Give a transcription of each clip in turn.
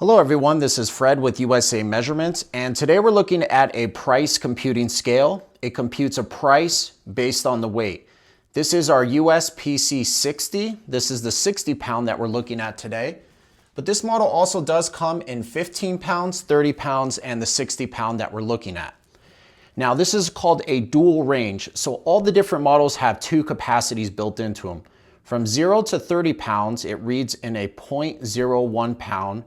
Hello everyone, this is Fred with USA Measurements, and today we're looking at a price computing scale. It computes a price based on the weight. This is our USPC 60. This is the 60 pound that we're looking at today. But this model also does come in 15 pounds, 30 pounds, and the 60 pound that we're looking at. Now this is called a dual range. So all the different models have two capacities built into them. From 0 to 30 pounds, it reads in a 0.01 pound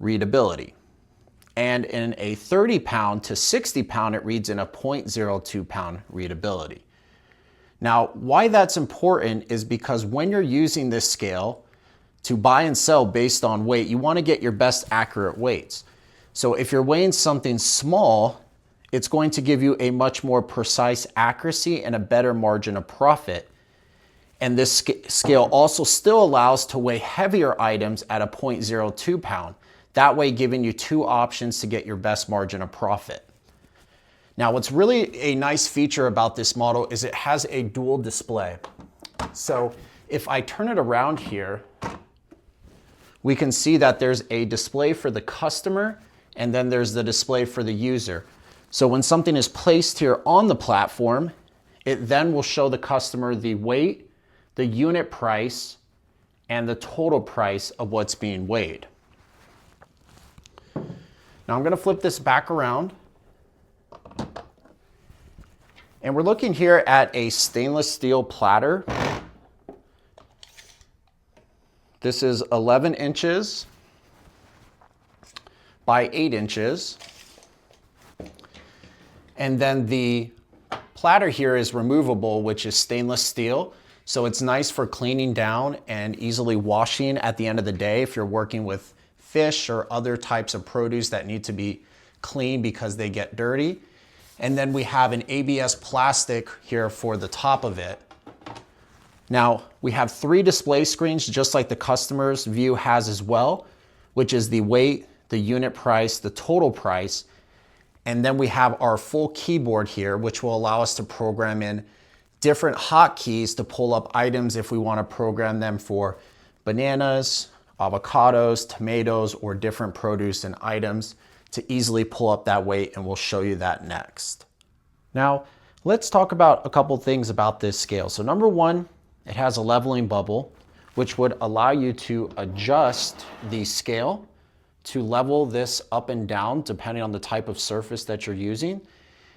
readability. And in a 30 pound to 60 pound, it reads in a 0.02 pound readability. Now, why that's important is because when you're using this scale to buy and sell based on weight, you want to get your best accurate weights. So if you're weighing something small, it's going to give you a much more precise accuracy and a better margin of profit. And this scale also still allows to weigh heavier items at a 0.02 pound. That way giving you two options to get your best margin of profit. Now what's really a nice feature about this model is it has a dual display. So if I turn it around here, we can see that there's a display for the customer and then there's the display for the user. So when something is placed here on the platform, it then will show the customer the weight, the unit price, and the total price of what's being weighed. Now I'm going to flip this back around. And we're looking here at a stainless steel platter. This is 11 inches by 8 inches. And then the platter here is removable, which is stainless steel. So it's nice for cleaning down and easily washing at the end of the day if you're working with fish or other types of produce that need to be cleaned because they get dirty. And then we have an ABS plastic here for the top of it. Now we have 3 display screens just like the customer's view has as well, which is the weight, the unit price, the total price. And then we have our full keyboard here, which will allow us to program in different hotkeys to pull up items if we want to program them for bananas, avocados, tomatoes, or different produce and items to easily pull up that weight, and we'll show you that next. Now, let's talk about a couple things about this scale. So number one, it has a leveling bubble, which would allow you to adjust the scale to level this up and down depending on the type of surface that you're using.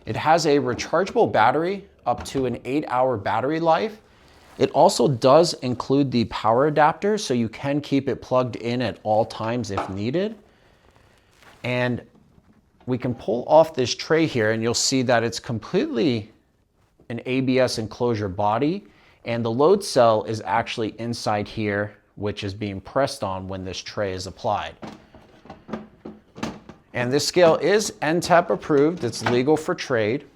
It has a rechargeable battery up to an 8-hour battery life. It also does include the power adapter, so you can keep it plugged in at all times if needed. And we can pull off this tray here and you'll see that it's completely an ABS enclosure body, and the load cell is actually inside here, which is being pressed on when this tray is applied. And this scale is NTEP approved, it's legal for trade.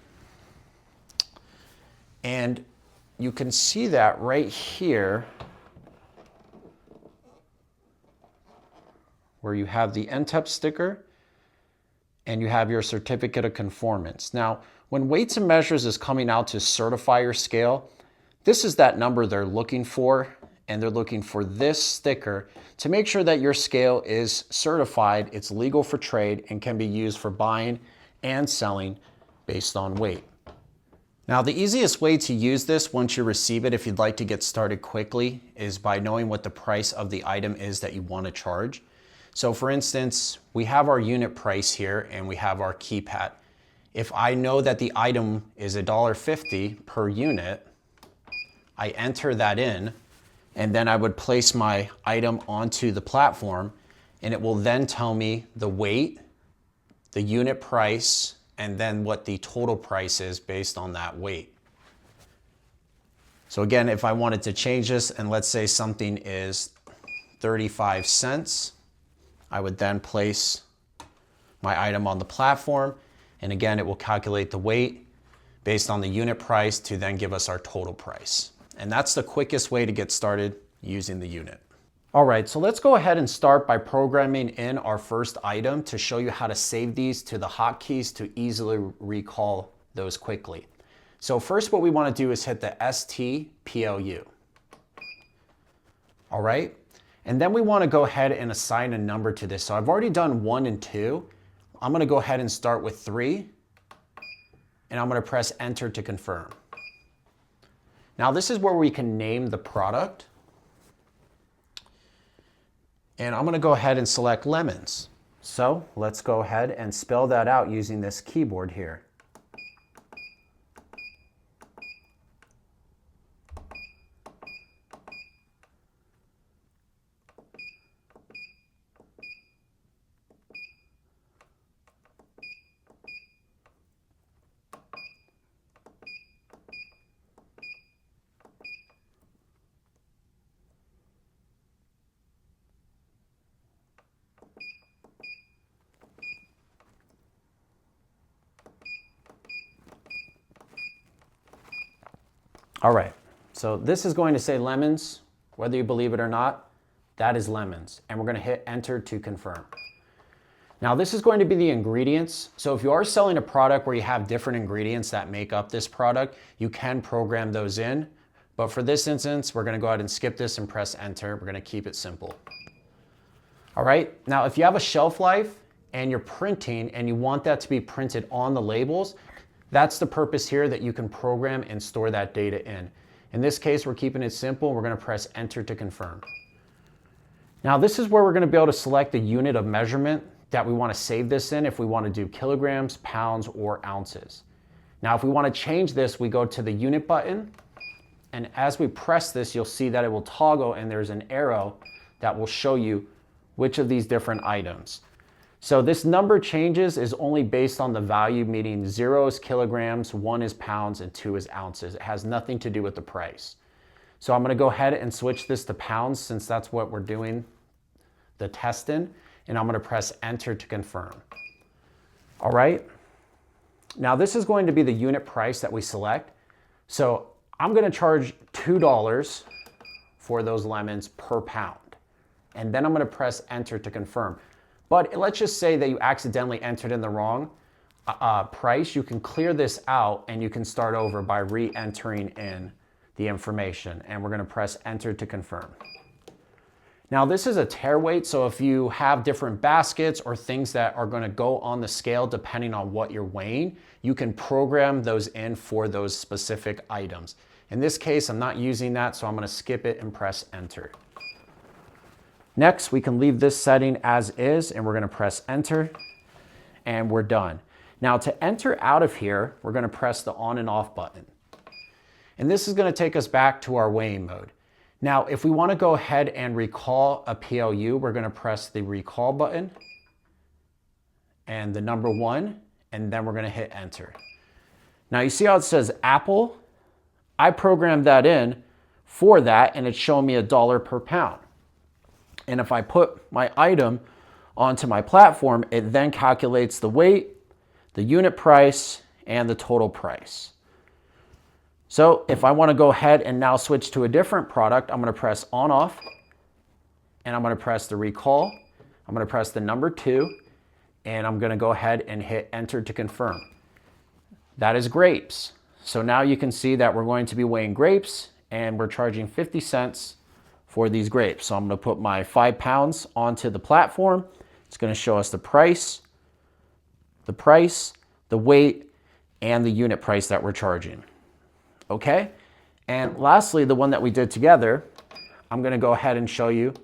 And you can see that right here where you have the NTEP sticker and you have your certificate of conformance. Now, when Weights and Measures is coming out to certify your scale, this is that number they're looking for, and they're looking for this sticker to make sure that your scale is certified, it's legal for trade, and can be used for buying and selling based on weight. Now, the easiest way to use this once you receive it, if you'd like to get started quickly, is by knowing what the price of the item is that you want to charge. So for instance, we have our unit price here and we have our keypad. If I know that the item is $1.50 per unit, I enter that in, and then I would place my item onto the platform, and it will then tell me the weight, the unit price, and then what the total price is based on that weight. So again, if I wanted to change this, and let's say something is 35 cents, I would then place my item on the platform, and again, it will calculate the weight based on the unit price to then give us our total price. And that's the quickest way to get started using the unit. All right, so let's go ahead and start by programming in our first item to show you how to save these to the hotkeys to easily recall those quickly. So first what we want to do is hit the ST PLU. All right, And then we want to go ahead and assign a number to this. So I've already done 1 and 2. I'm going to go ahead and start with 3. And I'm going to press enter to confirm. Now this is where we can name the product. And I'm going to go ahead and select lemons. So let's go ahead and spell that out using this keyboard here. All right, so this is going to say lemons, whether you believe it or not, that is lemons. And we're going to hit enter to confirm. Now this is going to be the ingredients. So if you are selling a product where you have different ingredients that make up this product, you can program those in. But for this instance, we're going to go ahead and skip this and press enter. We're going to keep it simple. All right, now if you have a shelf life and you're printing and you want that to be printed on the labels, that's the purpose here, that you can program and store that data in. In this case, we're keeping it simple. We're going to press enter to confirm. Now this is where we're going to be able to select the unit of measurement that we want to save this in, if we want to do kilograms, pounds, or ounces. Now if we want to change this, we go to the unit button, and as we press this, you'll see that it will toggle and there's an arrow that will show you which of these different items. So this number changes is only based on the value, meaning 0 is kilograms, 1 is pounds, and 2 is ounces. It has nothing to do with the price. So I'm going to go ahead and switch this to pounds, since that's what we're doing the test in, and I'm going to press enter to confirm. All right. Now this is going to be the unit price that we select. So I'm going to charge $2 for those lemons per pound. And then I'm going to press enter to confirm. But let's just say that you accidentally entered in the wrong price. You can clear this out and you can start over by re-entering in the information. And we're going to press enter to confirm. Now this is a tare weight, so if you have different baskets or things that are going to go on the scale depending on what you're weighing, you can program those in for those specific items. In this case, I'm not using that, so I'm going to skip it and press enter. Next, we can leave this setting as is, and we're going to press enter, and we're done. Now to enter out of here, we're going to press the on and off button. And this is going to take us back to our weighing mode. Now, if we want to go ahead and recall a PLU, we're going to press the recall button and the number 1, and then we're going to hit enter. Now you see how it says Apple? I programmed that in for that, and it's showing me $1 per pound. And if I put my item onto my platform, it then calculates the weight, the unit price, and the total price. So if I want to go ahead and now switch to a different product, I'm going to press on off, and I'm going to press the recall. I'm going to press the number 2, and I'm going to go ahead and hit enter to confirm. That is grapes. So now you can see that we're going to be weighing grapes, and we're charging 50 cents for these grapes. So I'm going to put my 5 pounds onto the platform. It's going to show us the price, the weight, and the unit price that we're charging. Okay? And lastly, the one that we did together, I'm going to go ahead and show you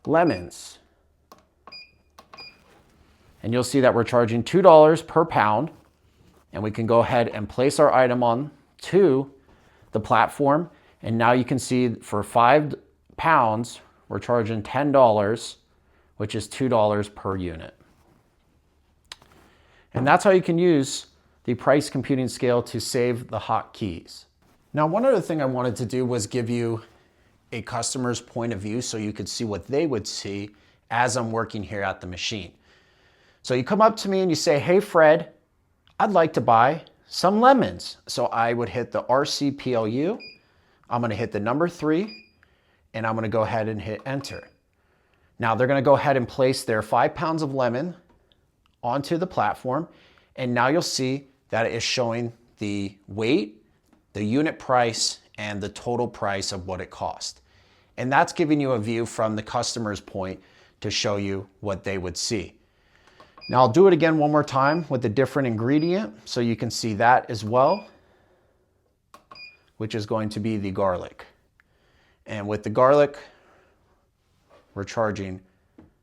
lemons. And you'll see that we're charging $2 per pound, and we can go ahead and place our item on to the platform. And now you can see for 5 pounds, we're charging $10, which is $2 per unit. And that's how you can use the price computing scale to save the hotkeys. Now, one other thing I wanted to do was give you a customer's point of view so you could see what they would see as I'm working here at the machine. So you come up to me and you say, hey, Fred, I'd like to buy some lemons. So I would hit the RC PLU. I'm going to hit the number 3. And I'm going to go ahead and hit enter. Now they're going to go ahead and place their 5 pounds of lemon onto the platform. And now you'll see that it is showing the weight, the unit price, and the total price of what it cost. And that's giving you a view from the customer's point to show you what they would see. Now I'll do it again one more time with a different ingredient so you can see that as well, which is going to be the garlic. And with the garlic, we're charging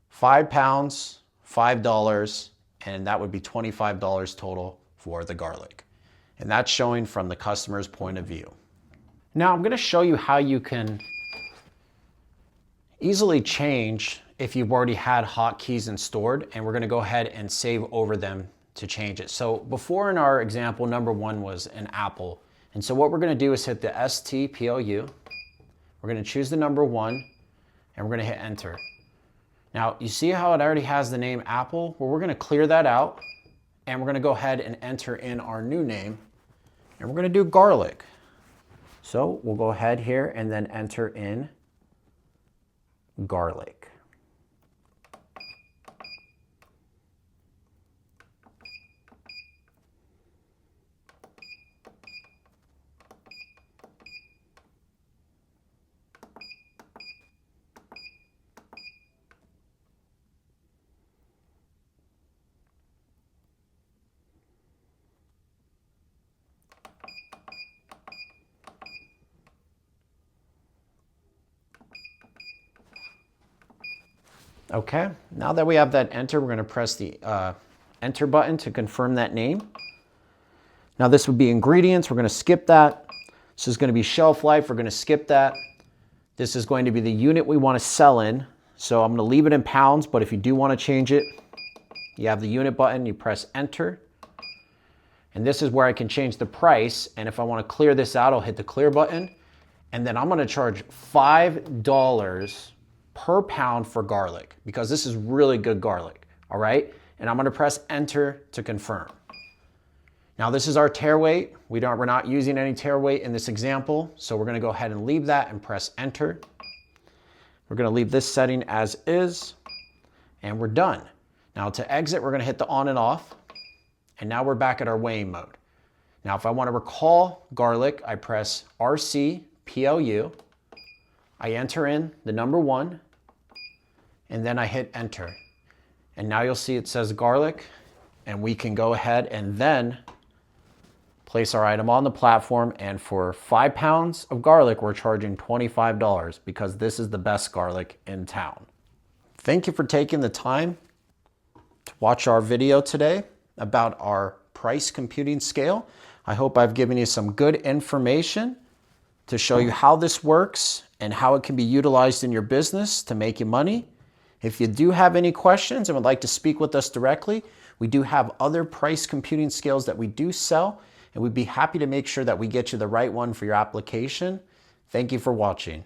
5 pounds, $5, and that would be $25 total for the garlic. And that's showing from the customer's point of view. Now I'm going to show you how you can easily change if you've already had hotkeys installed, and we're going to go ahead and save over them to change it. So before in our example, number 1 was an apple. And so what we're going to do is hit the ST-PLU. We're going to choose the number 1 and we're going to hit enter. Now you see how it already has the name Apple? Well, we're going to clear that out and we're going to go ahead and enter in our new name, and we're going to do garlic. So we'll go ahead here and then enter in garlic. Okay, now that we have that enter, we're going to press the enter button to confirm that name. Now this would be ingredients. We're going to skip that. This is going to be shelf life. We're going to skip that. This is going to be the unit we want to sell in. So I'm going to leave it in pounds, but if you do want to change it, you have the unit button, you press enter. And this is where I can change the price. And if I want to clear this out, I'll hit the clear button. And then I'm going to charge $5 per pound for garlic, because this is really good garlic, all right? And I'm gonna press enter to confirm. Now this is our tare weight. We're not using any tare weight in this example, so we're gonna go ahead and leave that and press enter. We're gonna leave this setting as is, and we're done. Now to exit, we're gonna hit the on and off, and now we're back at our weighing mode. Now if I wanna recall garlic, I press RC PLU. I enter in the number 1, and then I hit enter. And now you'll see it says garlic, and we can go ahead and then place our item on the platform. And for 5 pounds of garlic, we're charging $25 because this is the best garlic in town. Thank you for taking the time to watch our video today about our price computing scale. I hope I've given you some good information to show you how this works and how it can be utilized in your business to make you money. If you do have any questions and would like to speak with us directly, we do have other price computing scales that we do sell, and we'd be happy to make sure that we get you the right one for your application. Thank you for watching.